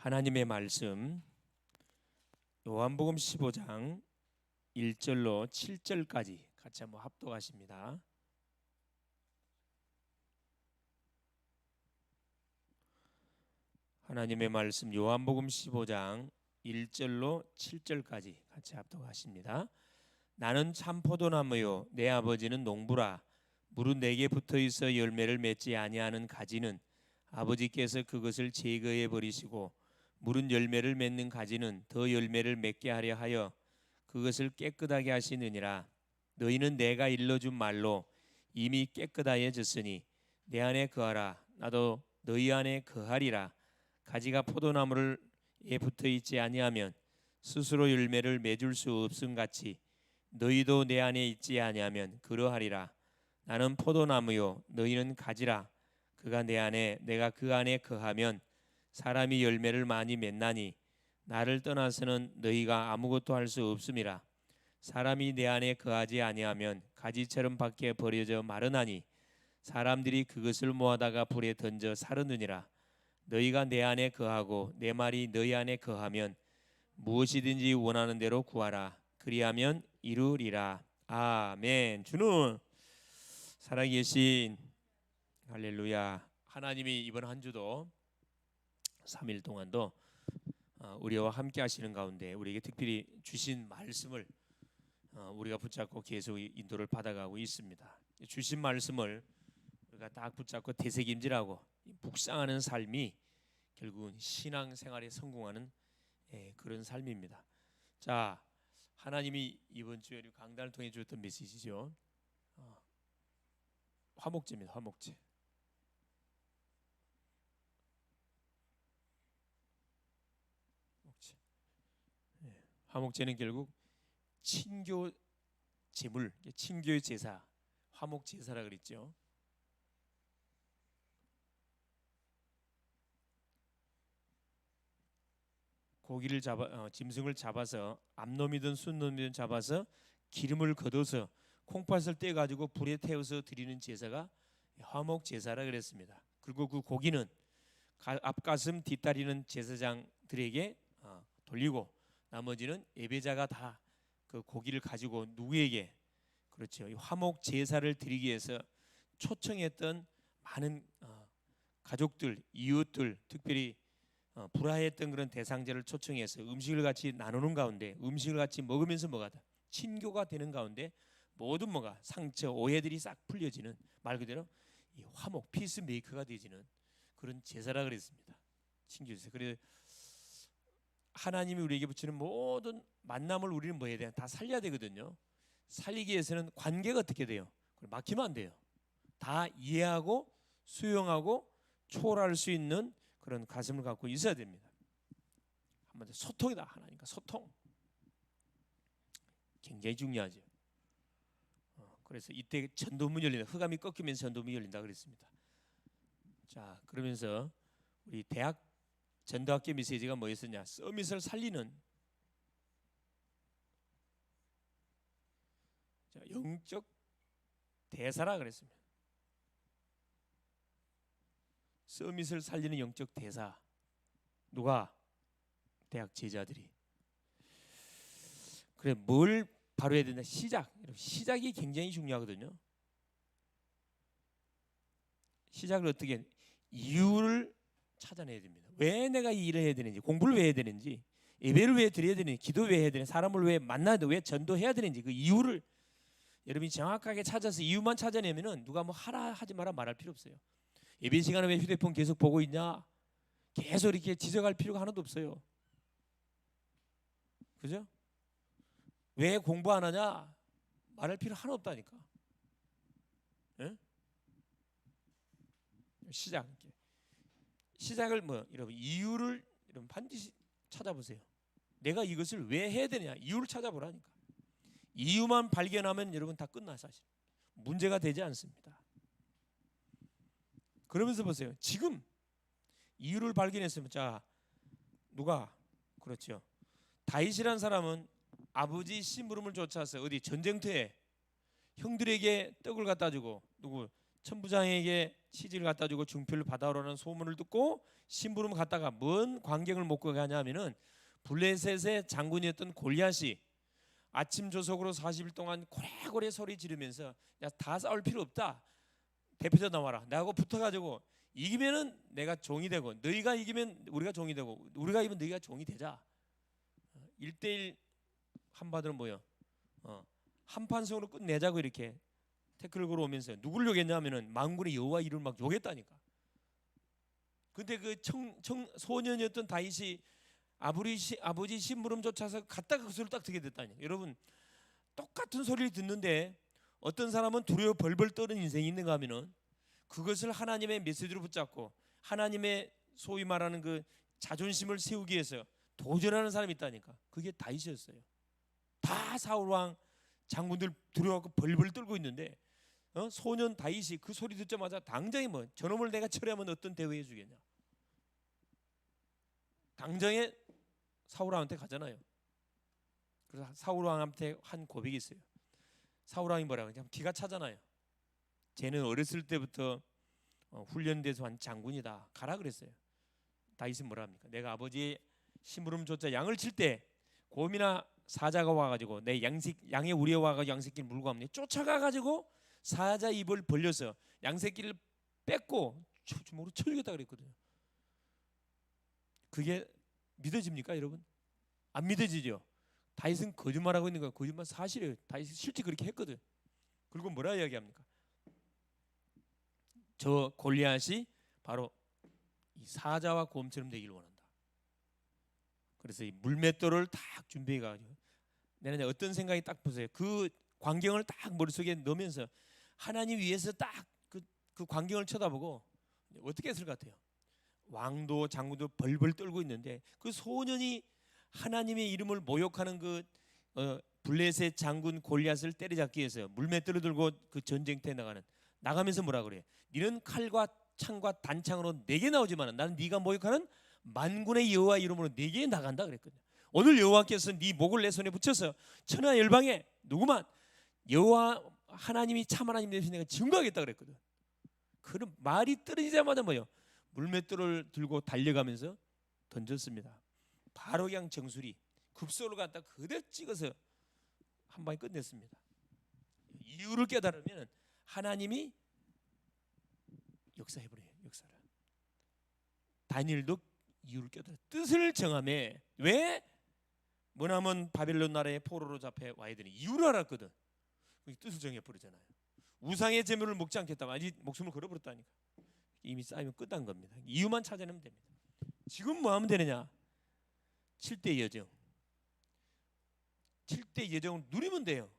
하나님의 말씀 요한복음 15장 1절로 7절까지 같이 한번 합독하십니다. 하나님의 말씀 요한복음 15장 1절로 7절까지 같이 합독하십니다. 나는 참 포도나무요 내 아버지는 농부라. 물은 내게 붙어있어 열매를 맺지 아니하는 가지는 아버지께서 그것을 제거해 버리시고 물은 열매를 맺는 가지는 더 열매를 맺게 하려 하여 그것을 깨끗하게 하시느니라. 너희는 내가 일러준 말로 이미 깨끗하여졌으니 내 안에 거하라. 나도 너희 안에 거하리라. 가지가 포도나무에 붙어 있지 아니하면 스스로 열매를 맺을 수 없음 같이 너희도 내 안에 있지 아니하면 그러하리라. 나는 포도나무요 너희는 가지라. 그가 내 안에 내가 그 안에 거하면 사람이 열매를 많이 맺나니 나를 떠나서는 너희가 아무것도 할 수 없음이라. 사람이 내 안에 거하지 아니하면 가지처럼 밖에 버려져 마르나니 사람들이 그것을 모아다가 불에 던져 사르느니라. 너희가 내 안에 거하고 내 말이 너희 안에 거하면 무엇이든지 원하는 대로 구하라. 그리하면 이루리라. 아멘. 주는 살아계신 할렐루야. 하나님이 이번 한 주도 3일 동안도 우리와 함께 하시는 가운데 우리에게 특별히 주신 말씀을 우리가 붙잡고 계속 인도를 받아가고 있습니다. 주신 말씀을 우리가 딱 붙잡고 되새김질하고 묵상하는 삶이 결국은 신앙생활에 성공하는 그런 삶입니다. 자, 하나님이 이번 주에 강단을 통해 주었던 메시지죠. 화목제입니다. 화목제. 화목제는 결국 친교 제물, 친교의 제사, 화목 제사라 그랬죠. 고기를 짐승을 잡아서 암놈이든 순놈이든 잡아서 기름을 걷어서 콩팥을 떼 가지고 불에 태워서 드리는 제사가 화목 제사라 그랬습니다. 그리고 그 고기는 앞가슴 뒷다리는 제사장들에게 돌리고 나머지는 예배자가 다 그 고기를 가지고 누구에게, 그렇죠, 화목 제사를 드리기 위해서 초청했던 많은 가족들, 이웃들, 특별히 불화했던 그런 대상자를 초청해서 음식을 같이 나누는 가운데 음식을 같이 먹으면서 뭐가 친교가 되는 가운데 모든 뭐가 상처, 오해들이 싹 풀려지는, 말 그대로 이 화목, 피스메이커가 되지는 그런 제사라 그랬습니다. 친교 제사. 그래서 하나님이 우리에게 붙이는 모든 만남을 우리는 뭐 해야 돼요? 다 살려야 되거든요. 살리기 위해서는 관계가 어떻게 돼요? 막히면 안 돼요. 다 이해하고 수용하고 초월할 수 있는 그런 가슴을 갖고 있어야 됩니다. 한마디로 소통이다. 하나님과 소통 굉장히 중요하죠. 그래서 이때 전도문이 열린다. 흑암이 꺾이면서 전도문이 열린다 그랬습니다. 자, 그러면서 우리 대학 전도학교 메시지가 뭐였었냐? 서밋을 살리는 영적 대사라 그랬습니다. 서밋을 살리는 영적 대사. 누가? 대학 제자들이. 그래, 뭘 바로 해야 되나? 시작이 굉장히 중요하거든요. 시작을 어떻게? 이유를 찾아내야 됩니다. 왜 내가 이 일을 해야 되는지, 공부를 왜 해야 되는지, 예배를 왜 드려야 되는지, 기도 왜 해야 되는지, 사람을 왜 만나야 돼, 왜 전도해야 되는지 그 이유를 여러분이 정확하게 찾아서 이유만 찾아내면은 누가 뭐 하라 하지 마라 말할 필요 없어요. 예배 시간에 왜 휴대폰 계속 보고 있냐? 계속 이렇게 지적할 필요가 하나도 없어요. 그죠? 왜 공부 안 하냐? 말할 필요 하나 없다니까. 네? 시작을 뭐 여러분 이유를 여러분 반드시 찾아보세요. 내가 이것을 왜 해야 되냐? 이유를 찾아보라니까. 이유만 발견하면 여러분 다 끝나. 사실 문제가 되지 않습니다. 그러면서 보세요. 지금 이유를 발견했으면, 자, 누가? 그렇죠, 다윗이라는 사람은 아버지 심부름을 쫓아서 어디 전쟁터에 형들에게 떡을 갖다 주고 누구 천부장에게 치즈를 갖다 주고 중표를 받아오라는 소문을 듣고 심부름 갔다가 뭔 광경을 못 가냐면은 블레셋의 장군이었던 골리앗이 아침 조석으로 40일 동안 고래고래 소리 지르면서 야, 다 싸울 필요 없다. 대표자 나와라. 나하고 붙어가지고 이기면은 내가 종이 되고 너희가 이기면 우리가 종이 되고 우리가 이기면 너희가 종이 되자. 1대1 한바들 모여 한판승으로 끝내자고 이렇게 태클을 걸어오면서 누굴 욕했냐면은 만군의 여호와 이름을 막 욕했다니까. 근데 그 소년이었던 다윗이 아버지 심부름 쫓아서 갔다가 그 소리를 딱 듣게 됐다니. 여러분 똑같은 소리를 듣는데 어떤 사람은 두려워 벌벌 떠는 인생이 있는가 하면은 그것을 하나님의 메시지로 붙잡고 하나님의 소위 말하는 그 자존심을 세우기 위해서 도전하는 사람이 있다니까. 그게 다윗이었어요. 다 사울왕 장군들 두려워하고 벌벌 떨고 있는데 소년 다윗이 그 소리 듣자마자 당장에 뭐 저놈을 내가 처리하면 어떤 대우해 주겠냐. 당장에 사울왕한테 가잖아요. 그래서 사울왕한테 한 고백이 있어요. 사울왕이 뭐라고 하냐면 기가 차잖아요. 쟤는 어렸을 때부터 훈련돼서 한 장군이다. 가라 그랬어요. 다윗은 뭐라 합니까? 내가 아버지의 심부름 쫓아 양을 칠 때 곰이나 사자가 와가지고 내 양의 우리에 와가지고 양새끼를 물고 가면 쫓아가가지고 사자 입을 벌려서 양새끼를 뺏고 주먹으로 쳐주겠다 그랬거든요. 그게 믿어집니까 여러분? 안 믿어지죠. 다윗은 거짓말하고 있는 거예요. 거짓말 사실이에요. 다윗이 실제 그렇게 했거든. 그리고 뭐라 이야기합니까? 저 골리앗이 바로 이 사자와 곰처럼 되기를 원한다. 그래서 이 물맷돌을 딱 준비해가지고 내가 어떤 생각이 딱 보세요. 그 광경을 딱 머릿속에 넣으면서 하나님 위해서 딱 그 광경을 쳐다보고 어떻게 했을 것 같아요? 왕도 장군도 벌벌 떨고 있는데 그 소년이 하나님의 이름을 모욕하는 그 블레셋 장군 골리앗을 때려잡기 위해서 물맷돌을 들고 그 전쟁터에 나가면서 뭐라 그래? 너는 칼과 창과 단창으로 내게 나오지만 나는 네가 모욕하는 만군의 여호와 이름으로 내게 나간다 그랬거든요. 오늘 여호와께서 네 목을 내 손에 붙여서 천하 열방에 누구만 여호와 하나님이 참 하나님 되신 내가 증거하겠다 그랬거든. 그런 말이 떨어지자마자 뭐요? 물맷돌을 들고 달려가면서 던졌습니다. 바로 그냥 정수리 급소를 갖다 그대로 찍어서 한 방에 끝냈습니다. 이유를 깨달으면 하나님이 역사해버려요. 역사를. 다니엘도 이유를 깨달아 뜻을 정함에 왜 머나먼 바벨론 나라의 포로로 잡혀 와야 되는 이유를 알았거든. 뜻을 정해버리잖아요. 우상의 제물을 먹지 않겠다고 아직 목숨을 걸어버렸다니까. 이미 쌓이면 끝난 겁니다. 이유만 찾아내면 됩니다. 지금 뭐 하면 되느냐? 7대 여정. 7대 여정을 누리면 돼요.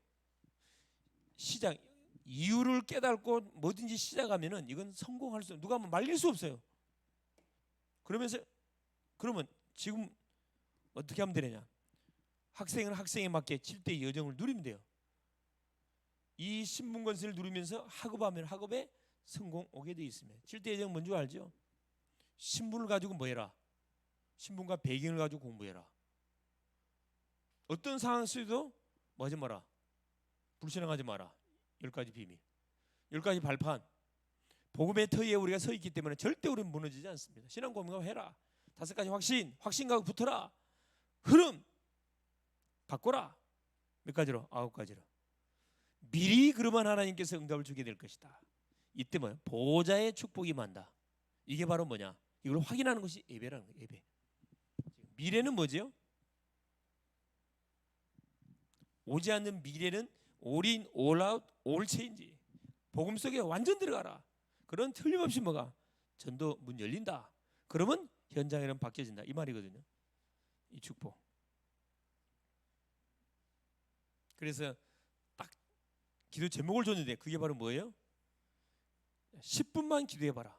시작. 이유를 깨닫고 뭐든지 시작하면은 이건 성공할 수 누가 말릴 수 없어요. 그러면 지금 어떻게 하면 되느냐? 학생은 학생에 맞게 7대 여정을 누리면 돼요. 이 신분권세를 누리면서 학업하면 학업에 성공 오게 돼 있습니다. 7대 여정 뭔지 알죠? 신분을 가지고 뭐 해라? 신분과 배경을 가지고 공부해라. 어떤 상황 속에도 뭐 하지 마라. 불신앙하지 마라. 10가지 비밀, 10가지 발판. 복음의 터위에 우리가 서 있기 때문에 절대 우리는 무너지지 않습니다. 신앙 고민을 해라. 5가지 확신과 붙어라. 흐름 바꿔라. 몇 가지로? 9가지로. 미리 그러면 하나님께서 응답을 주게 될 것이다. 이때 뭐야? 보좌의 축복이 만다. 이게 바로 뭐냐? 이걸 확인하는 것이 예배라는 거예요. 예배. 미래는 뭐지요? 오지 않는 미래는 all in, all out, all change. 복음 속에 완전 들어가라. 그런 틀림없이 뭐가? 전도 문 열린다. 그러면 현장에는 바뀌어진다. 이 말이거든요. 이 축복. 그래서 딱 기도 제목을 줬는데 그게 바로 뭐예요? 10분만 기도해봐라.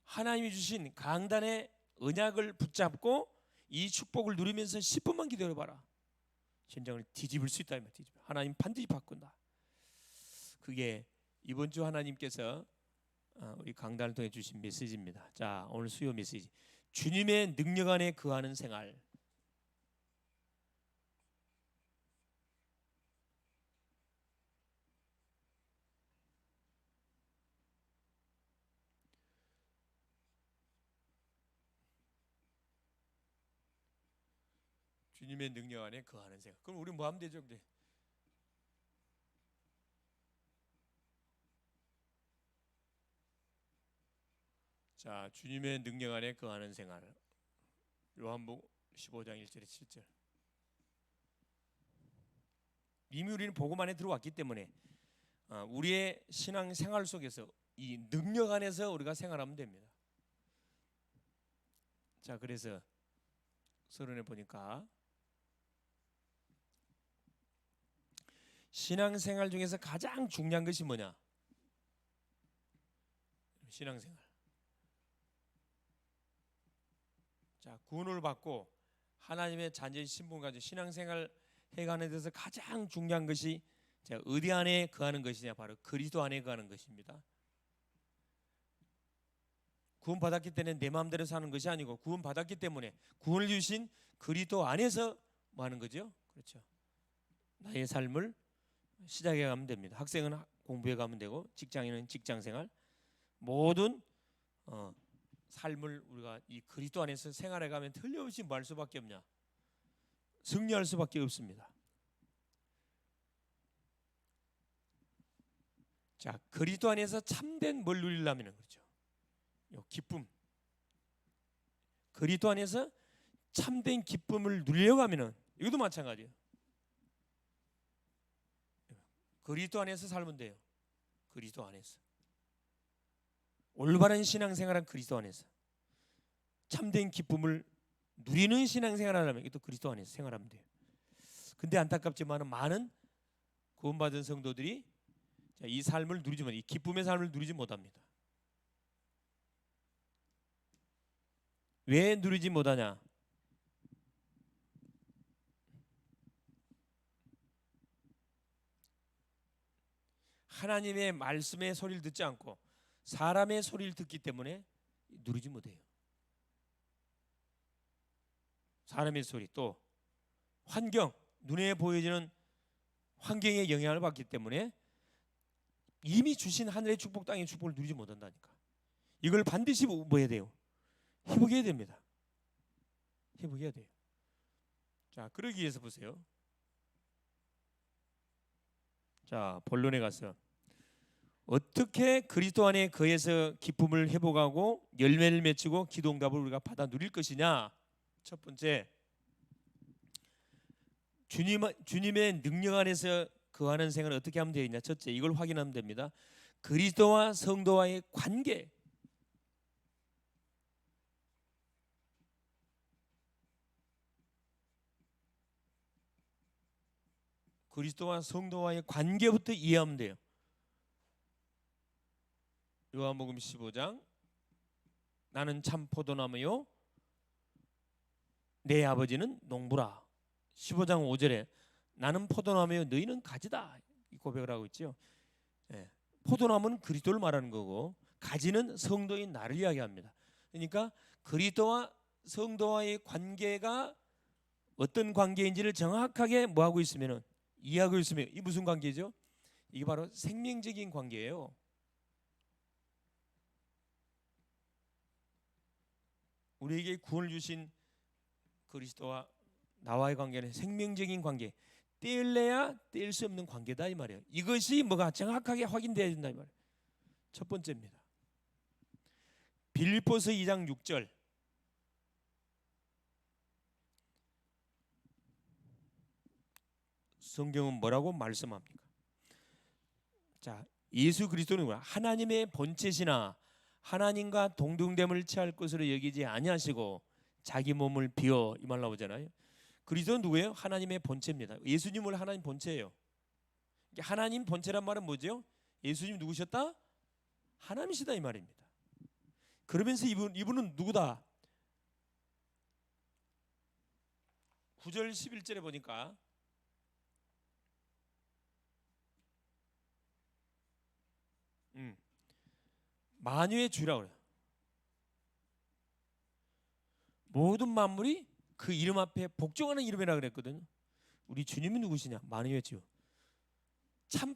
하나님이 주신 강단의 언약을 붙잡고 이 축복을 누리면서 10분만 기도해봐라. 현장을 뒤집을 수 있다. 하나님 반드시 바꾼다. 그게 이번 주 하나님께서 우리 강단을 통해 주신 메시지입니다. 자, 오늘 수요 메시지. 주님의 능력 안에 거하는 생활. 주님의 능력 안에 거하는 생활. 그럼 우리 뭐 하면 되죠? 근데 자, 주님의 능력 안에 거하는 생활. 요한복음 15장 1절에 7절. 이미 우리는 복음 안에 들어왔기 때문에 우리의 신앙 생활 속에서 이 능력 안에서 우리가 생활하면 됩니다. 자, 그래서 서론에 보니까 신앙 생활 중에서 가장 중요한 것이 뭐냐? 신앙 생활. 자, 구원을 받고 하나님의 자녀의 신분 가지고 신앙 생활 해가는 데서 가장 중요한 것이 자, 어디 안에 거하는 것이냐? 바로 그리스도 안에 거하는 것입니다. 구원 받았기 때문에 내 마음대로 사는 것이 아니고 구원 받았기 때문에 구원을 주신 그리스도 안에서 뭐 하는 거죠? 그렇죠. 나의 삶을 시작해 가면 됩니다. 학생은 공부해 가면 되고 직장인은 직장 생활 모든 삶을 우리가 이 그리스도 안에서 생활해 가면 틀림없이 뭐 할 수밖에 없냐? 승리할 수밖에 없습니다. 자, 그리스도 안에서 참된 뭘 누리려면 그렇죠. 요 기쁨. 그리스도 안에서 참된 기쁨을 누리려고 하면은 이것도 마찬가지예요. 그리스도 안에서 살면 돼요. 그리스도 안에서. 올바른 신앙생활은 그리스도 안에서. 참된 기쁨을 누리는 신앙생활을 하려면 이것도 그리스도 안에서 생활하면 돼요. 근데 안타깝지만 많은 구원받은 성도들이 이 삶을 누리지 못, 이 기쁨의 삶을 누리지 못합니다. 왜 누리지 못하냐? 하나님의 말씀의 소리를 듣지 않고 사람의 소리를 듣기 때문에 누리지 못해요. 사람의 소리 또 환경, 눈에 보여지는 환경의 영향을 받기 때문에 이미 주신 하늘의 축복, 땅의 축복을 누리지 못한다니까. 이걸 반드시 뭐 해야 돼요? 회복해야 됩니다. 회복해야 돼요. 자, 그러기 위해서 보세요. 자, 본론에 가서 어떻게 그리스도 안에 거해서 기쁨을 회복하고 열매를 맺히고 기도응답을 우리가 받아 누릴 것이냐? 첫 번째, 주님의 능력 안에서 거하는 생활을 어떻게 하면 되겠냐? 첫째, 이걸 확인하면 됩니다. 그리스도와 성도와의 관계. 그리스도와 성도와의 관계부터 이해하면 돼요. 요한복음 15장 나는 참 포도나무요 내 아버지는 농부라. 15장 5절에 나는 포도나무요 너희는 가지다 이 고백을 하고 있죠. 예. 포도나무는 그리스도를 말하는 거고 가지는 성도인 나를 이야기합니다. 그러니까 그리스도와 성도와의 관계가 어떤 관계인지를 정확하게 뭐하고 있으면은 이해하고 있으면 이 무슨 관계죠? 이게 바로 생명적인 관계예요. 우리에게 구원을 주신 그리스도와 나와의 관계는 생명적인 관계, 떼려야 뗄 수 없는 관계다 이 말이에요. 이것이 뭐가 정확하게 확인돼야 된다 이 말이에요. 첫 번째입니다. 빌립보서 2장 6절 성경은 뭐라고 말씀합니까? 자, 예수 그리스도는 뭐야? 하나님의 본체시나 하나님과 동등됨을 취할 것으로 여기지 아니하시고 자기 몸을 비워 이 말 나오잖아요. 그리스도는 누구예요? 하나님의 본체입니다. 예수님을 하나님 본체예요. 하나님 본체란 말은 뭐죠? 예수님 누구셨다? 하나님이시다 이 말입니다. 그러면서 이분은 누구다? 9절 11절에 보니까 만유의 주라고 그래요. 모든 만물이 그 이름 앞에 복종하는 이름이라 그랬거든요. 우리 주님이 누구시냐? 만유의 주. 참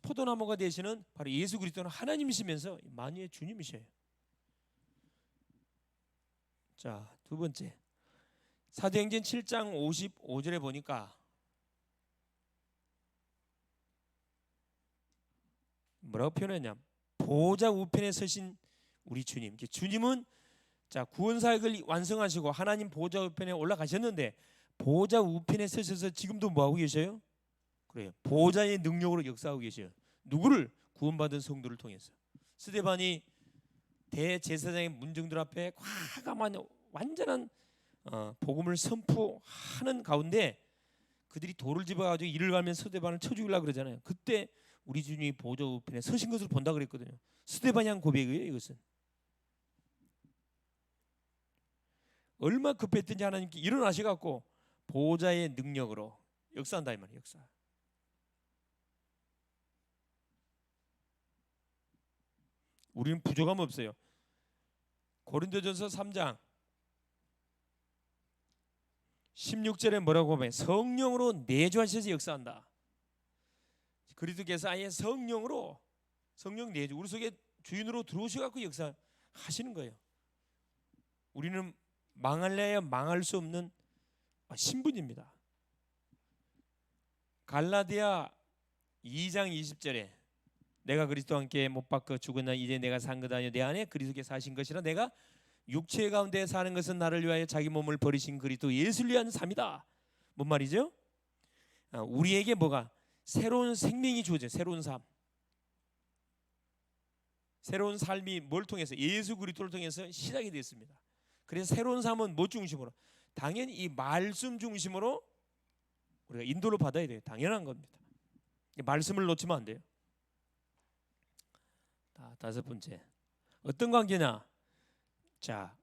포도나무가 되시는 바로 예수 그리스도는 하나님이시면서 만유의 주님이셔요. 자, 두 번째. 사도행전 7장 55절에 보니까 뭐라고 표현했냐? 보좌 우편에 서신 우리 주님. 주님은 자 구원 사역을 완성하시고 하나님 보좌 우편에 올라가셨는데 보좌 우편에 서셔서 지금도 뭐 하고 계셔요? 그래요. 보좌의 능력으로 역사하고 계셔요. 누구를? 구원받은 성도를 통해서. 스데반이 대제사장의 문정들 앞에 과감한 완전한 복음을 선포하는 가운데 그들이 돌을 집어가지고 이를 갈면 스데반을 쳐 죽이려고 그러잖아요. 그때 우리 주님이 보좌 우편에 서신 것을 본다 그랬거든요. 스데반이 한 고백이에요. 이것은 얼마 급했든지 하나님께 일어나셔갖고 보좌의 능력으로 역사한다 이 말이에요. 역사. 우리는 부족함 없어요. 고린도전서 3장 16절에 뭐라고 하면 성령으로 내주하셔서 역사한다. 그리스도께서 아예 성령으로 성령 내주 우리 속에 주인으로 들어오셔갖고 역사하시는 거예요. 우리는 망할래야 망할 수 없는 신분입니다. 갈라디아 2장 20절에 내가 그리스도와 함께 못 박혀 죽었나 이제 내가 산 것 아니요 내 안에 그리스도께서 사신 것이라 내가 육체 가운데 사는 것은 나를 위하여 자기 몸을 버리신 그리스도 예수를 위한 삶이다. 뭔 말이죠? 우리에게 뭐가 새로운 생명이 주어져요. 새로운 삶. 새로운 삶이 뭘 통해서 예수 그리스도를 통해서 시작이 됐습니다. 그래서 새로운 삶은 뭐 중심으로? 당연히 이 말씀 중심으로 우리가 인도를 받아야 돼요. 당연한 겁니다. 말씀을 놓치면 안 돼요. 다섯 번째 어떤 관계냐? 자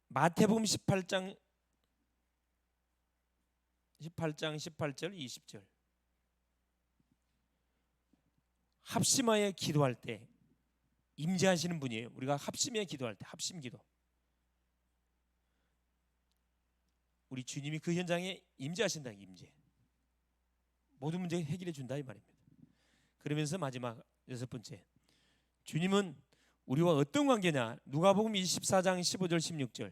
마태복음 18장 18절 20절 합심하여 기도할 때 임재하시는 분이에요. 우리가 합심하여 기도할 때 합심기도 우리 주님이 그 현장에 임재하신다. 임재 모든 문제 해결해 준다 이 말입니다. 그러면서 마지막 여섯 번째 주님은 우리와 어떤 관계냐? 누가복음 24장 15절 16절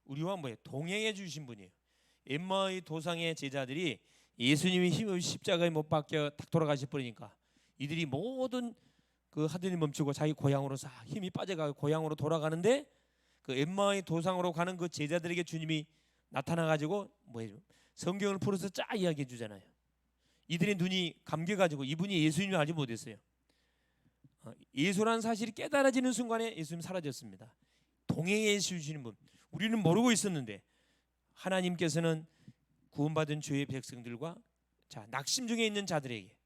우리와 뭐예요? 동행해 주신 분이에요. 엠마의 도상의 제자들이 예수님이 힘없이 십자가에 못 박혀 탁 돌아가실 뻔이니까 이들이 모든 그 하던 일 멈추고 자기 고향으로 싹 힘이 빠져가 고향으로 돌아가는데 그 엠마의 도상으로 가는 그 제자들에게 주님이 나타나 가지고 뭐예요? 성경을 풀어서 쫙 이야기해 주잖아요. 이들의 눈이 감겨 가지고 이분이 예수님을 알지 못했어요. 예수라는 사실이 깨달아지는 순간에 예수님 사라졌습니다. 동행해 주시는 분. 우리는 모르고 있었는데 하나님께서는 구원받은 주의 백성들과 자 낙심 중에 있는 자들에게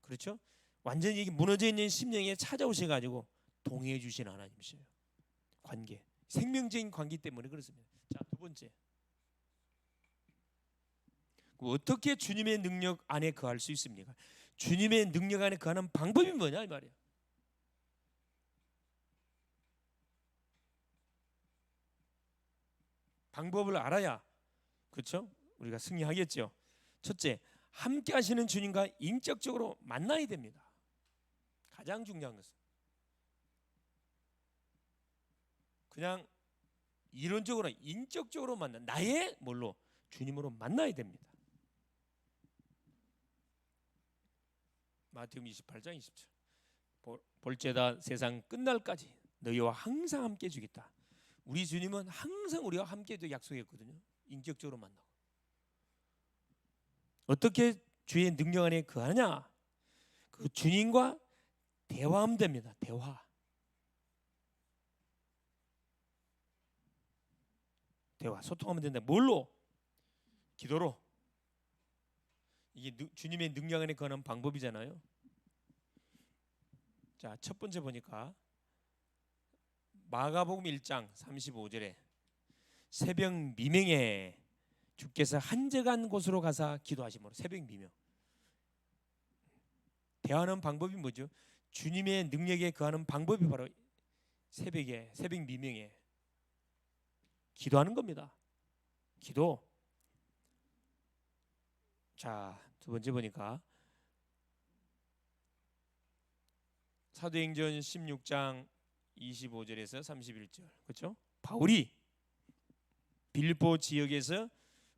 그렇죠? 완전히 무너져 있는 심령에 찾아오셔 가지고 동행해 주시는 하나님이셔요. 관계, 생명적인 관계 때문에 그렇습니다. 자, 두 번째 어떻게 주님의 능력 안에 거할 수 있습니까? 주님의 능력 안에 거하는 방법이 뭐냐 이 말이에요. 방법을 알아야 그렇죠? 우리가 승리하겠죠. 첫째, 함께 하시는 주님과 인격적으로 만나야 됩니다. 가장 중요한 것은 그냥 이론적으로 인격적으로 만나 나의 뭘로 주님으로 만나야 됩니다. 마태복음 28장 20절 볼지어다 세상 끝날까지 너희와 항상 함께 해주겠다. 우리 주님은 항상 우리와 함께 해도 약속했거든요. 인격적으로 만나고 어떻게 주의 능력 안에 거하냐? 그 주님과 대화하면 됩니다. 대화 소통하면 된다. 뭘로? 기도로. 이게 주님의 능력 안에 거하는 방법이잖아요. 자, 첫 번째 보니까 마가복음 1장 35절에 새벽 미명에 주께서 한적한 곳으로 가사 기도하시므로 새벽 미명. 대화하는 방법이 뭐죠? 주님의 능력에 거하는 방법이 바로 새벽 미명에 기도하는 겁니다. 기도. 자, 두 번째 보니까 사도행전 16장 25절에서 31절. 그렇죠? 바울이 빌립보 지역에서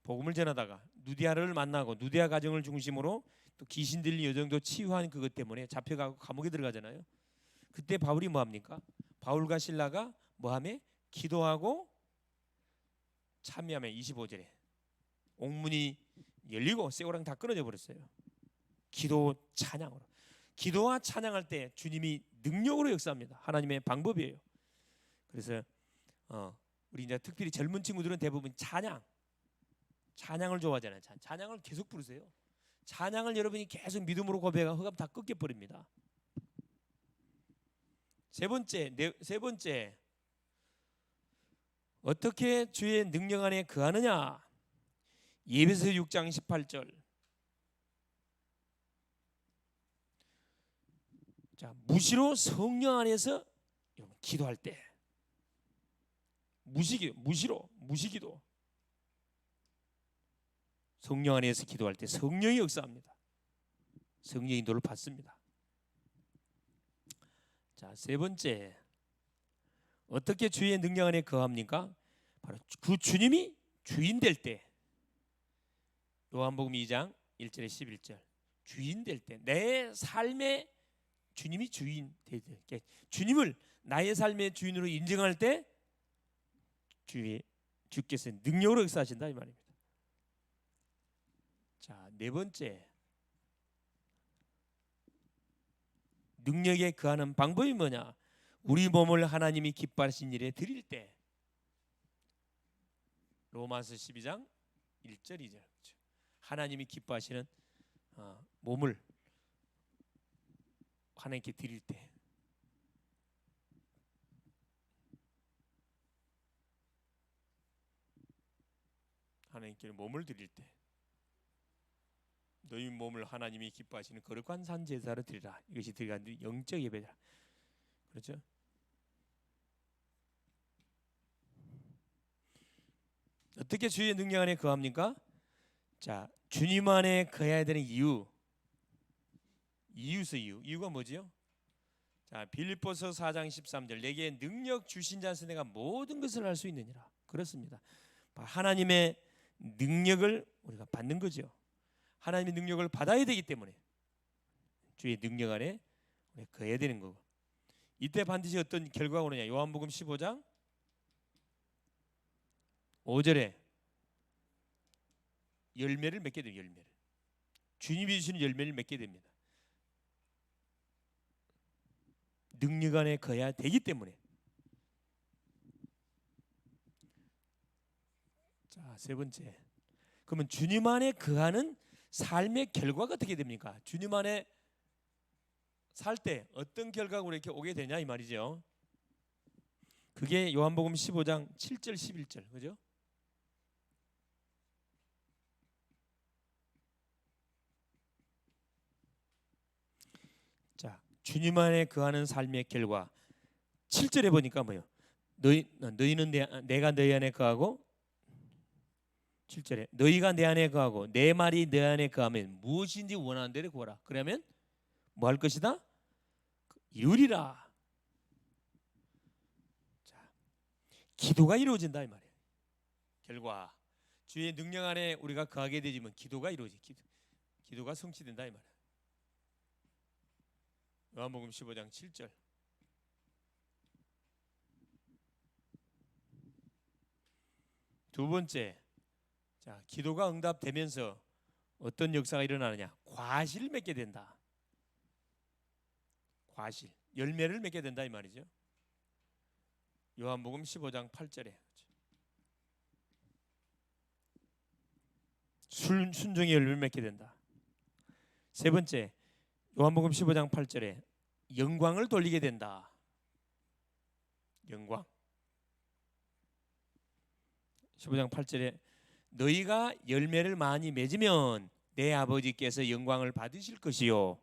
복음을 전하다가 누디아를 만나고 누디아 가정을 중심으로 또 귀신 들린 여정도 치유한 그것 때문에 잡혀가고 감옥에 들어가잖아요. 그때 바울이 뭐 합니까? 바울과 신라가 뭐하며? 기도하고 참여하며 25절에 옥문이 열리고 쇠고랑 다 끊어져 버렸어요. 기도 찬양으로. 기도와 찬양할 때 주님이 능력으로 역사합니다. 하나님의 방법이에요. 그래서 우리 이제 특별히 젊은 친구들은 대부분 찬양을 좋아하잖아요. 찬양을 계속 부르세요. 찬양을 여러분이 계속 믿음으로 고백하면 흑암 다 꺾여 버립니다. 세 번째 어떻게 주의 능력 안에 거하느냐? 에베소 6장 18절. 자, 무시로 성령 안에서 기도할 때 무시기도 성령 안에서 기도할 때 성령이 역사합니다. 성령의 인도를 받습니다. 자, 세 번째 어떻게 주의 능력 안에 거합니까? 바로 그 주님이 주인 될 때. 요한복음 2장 1절에 11절. 주인 될 때, 내 삶의 주님이 주인 될 때, 주님을 나의 삶의 주인으로 인정할 때 주께서 능력으로 역사하신다 이 말입니다. 자, 네 번째 능력에 거하는 방법이 뭐냐? 우리 몸을 하나님이 기뻐하신 일에 드릴 때. 로마서 12장 1절 2절. 하나님이 기뻐하시는 몸을 하나님께 드릴 때. 하나님께 몸을 드릴 때. 너희 몸을 하나님이 기뻐하시는 거룩한 산 제사로 드리라. 이것이 들어간 영적 예배다. 그렇죠? 어떻게 주의 능력 안에 거합니까? 자, 주님 안에 거해야 되는 이유가 뭐지요? 자, 빌립보서 4장 13절. 내게 능력 주신 자서 내가 모든 것을 할 수 있느니라. 그렇습니다. 하나님의 능력을 우리가 받는 거죠. 하나님의 능력을 받아야 되기 때문에 주의 능력 안에 우리가 거해야 되는 거고. 이때 반드시 어떤 결과가 오느냐? 요한복음 15장 5절에 열매를 맺게 됩니다. 열매를. 주님이 주시는 열매를 맺게 됩니다. 능력 안에 거해야 되기 때문에. 자, 세 번째. 그러면 주님 안에 거하는 삶의 결과가 어떻게 됩니까? 주님 안에 살 때 어떤 결과가 우리에게 오게 되냐 이 말이죠. 그게 요한복음 15장 7절 11절. 그죠? 자, 주님 안에 거하는 삶의 결과 7절에 보니까 뭐예요? 너희는 내가 너희 안에 거하고 7절에 너희가 내 안에 거하고 내 말이 내 안에 거하면 무엇인지 원하는 대로 구하라. 그러면 뭐 할 것이다? 이루리라. 자, 기도가 이루어진다 이 말이에요. 결과 주의 능력 안에 우리가 거하게 되지만 기도가 이루어지. 기도가 성취된다 이 말이에요. 요한복음 15장 7절. 두 번째, 자, 기도가 응답되면서 어떤 역사가 일어나느냐? 과실을 맺게 된다. 과실, 열매를 맺게 된다 이 말이죠. 요한복음 15장 8절에 순종의 열매를 맺게 된다. 세 번째, 요한복음 15장 8절에 영광을 돌리게 된다. 영광. 15장 8절에 너희가 열매를 많이 맺으면 내 아버지께서 영광을 받으실 것이요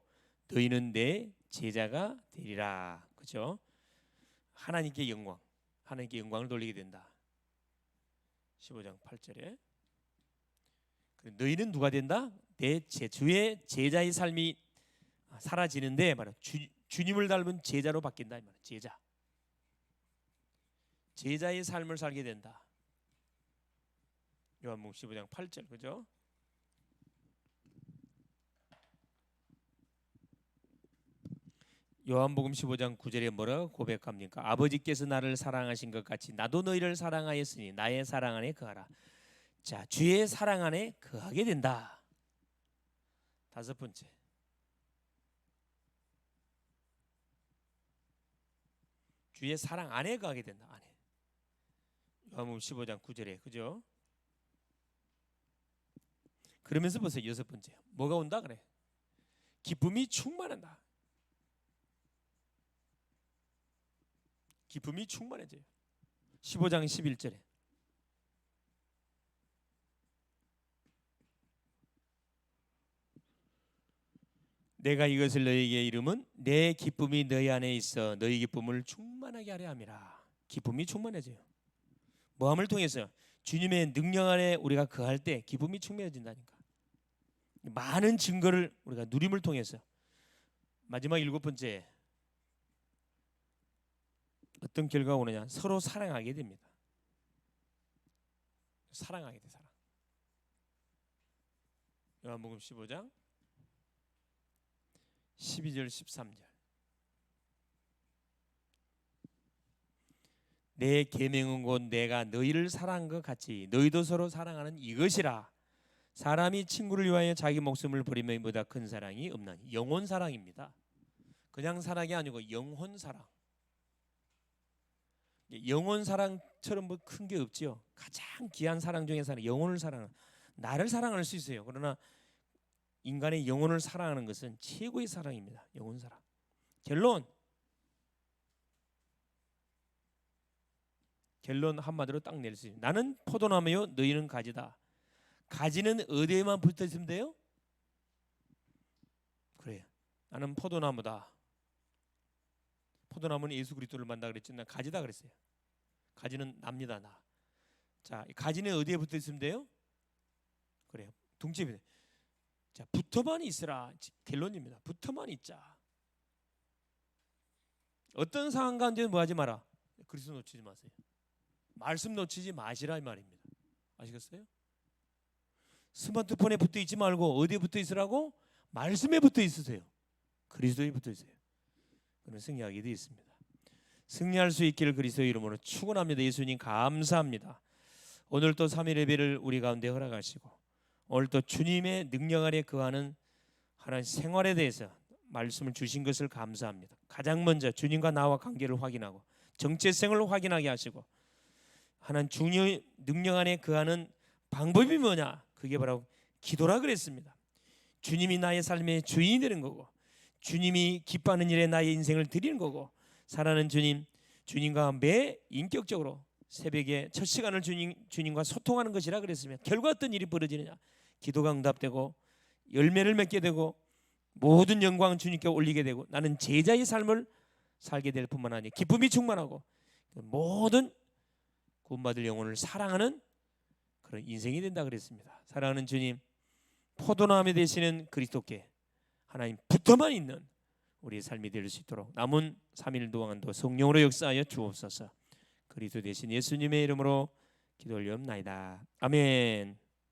너희는 내 제자가 되리라. 그렇죠? 하나님께 영광을 돌리게 된다. 15장 8절에 너희는 누가 된다? 주의 제자의 삶이 사라지는데 바로 주님을 닮은 제자로 바뀐다 이 말이에요. 제자의 삶을 살게 된다. 요한복음 15장 8절 그죠? 요한복음 15장 9절에 뭐라고 고백합니까? 아버지께서 나를 사랑하신 것 같이 나도 너희를 사랑하였으니 나의 사랑 안에 거하라. 자, 주의 사랑 안에 거하게 된다. 다섯 번째, 주의 사랑 안에 거하게 된다. 안에. 요한복음 15장 9절에 그죠? 그러면서 보세요. 여섯 번째, 뭐가 온다 그래? 기쁨이 충만한다. 기쁨이 충만해져요. 15장 11절에 내가 이것을 너희에게 이름은 내 기쁨이 너희 안에 있어 너희 기쁨을 충만하게 하려 함이라. 기쁨이 충만해져요. 뭐함을 통해서? 주님의 능력 안에 우리가 거할 때 기쁨이 충만해진다니까. 많은 증거를 우리가 누림을 통해서. 마지막 일곱 번째, 어떤 결과가 오느냐? 서로 사랑하게 됩니다. 사랑하게 돼. 사랑. 요한복음 15장 12절 13절 내 계명은 곧 내가 너희를 사랑한 것 같이 너희도 서로 사랑하는 이것이라. 사람이 친구를 위하여 자기 목숨을 버리면 이보다 큰 사랑이 없나니. 영혼 사랑입니다. 그냥 사랑이 아니고 영혼 사랑. 영혼 사랑처럼 뭐 큰 게 없지요. 가장 귀한 사랑 중에 하나, 영혼을 사랑하는. 나를 사랑할 수 있어요. 그러나 인간의 영혼을 사랑하는 것은 최고의 사랑입니다. 영혼 사랑. 결론 한마디로 딱 낼 수 있어요. 나는 포도나무요 너희는 가지다. 가지는 어디에만 붙어 있으면 돼요? 그래요. 나는 포도나무다. 포도나무는 예수 그리스도를 만나 그랬지. 난 가지다 그랬어요. 가지는 납니다. 나. 자, 가지는 어디에 붙어 있으면 돼요? 그래요. 둥집에. 자, 붙어만 있으라. 결론입니다. 붙어만 있자. 어떤 상황 가운데 뭐 하지 마라. 그리스도 놓치지 마세요. 말씀 놓치지 마시라 이 말입니다. 아시겠어요? 스마트폰에 붙어 있지 말고 어디에 붙어 있으라고? 말씀에 붙어 있으세요. 그리스도에 붙어 있어요. 그러면 승리하게 되어 있습니다. 승리할 수 있기를 그리스도의 이름으로 축원합니다. 예수님 감사합니다. 오늘 또 3일 예배를 우리 가운데 허락하시고 오늘 또 주님의 능력 아래 거하는 하나님 생활에 대해서 말씀을 주신 것을 감사합니다. 가장 먼저 주님과 나와 관계를 확인하고 정체성을 확인하게 하시고 하나님 중요한 능력 안에 거하는 방법이 뭐냐? 그게 바로 기도라 그랬습니다. 주님이 나의 삶의 주인이 되는 거고 주님이 기뻐하는 일에 나의 인생을 드리는 거고 사랑하는 주님과 매 인격적으로 새벽에 첫 시간을 주님과 소통하는 것이라 그랬으면 결과 어떤 일이 벌어지느냐? 기도가 응답되고 열매를 맺게 되고 모든 영광은 주님께 올리게 되고 나는 제자의 삶을 살게 될 뿐만 아니라 기쁨이 충만하고 모든 구원받을 영혼을 사랑하는 그런 인생이 된다 그랬습니다. 사랑하는 주님, 포도나무 되시는 그리스도께 하나님 붙어만 있는 우리의 삶이 될 수 있도록 남은 3일 동안도 성령으로 역사하여 주옵소서. 그리스도 되신 예수님의 이름으로 기도 올리옵나이다. 아멘.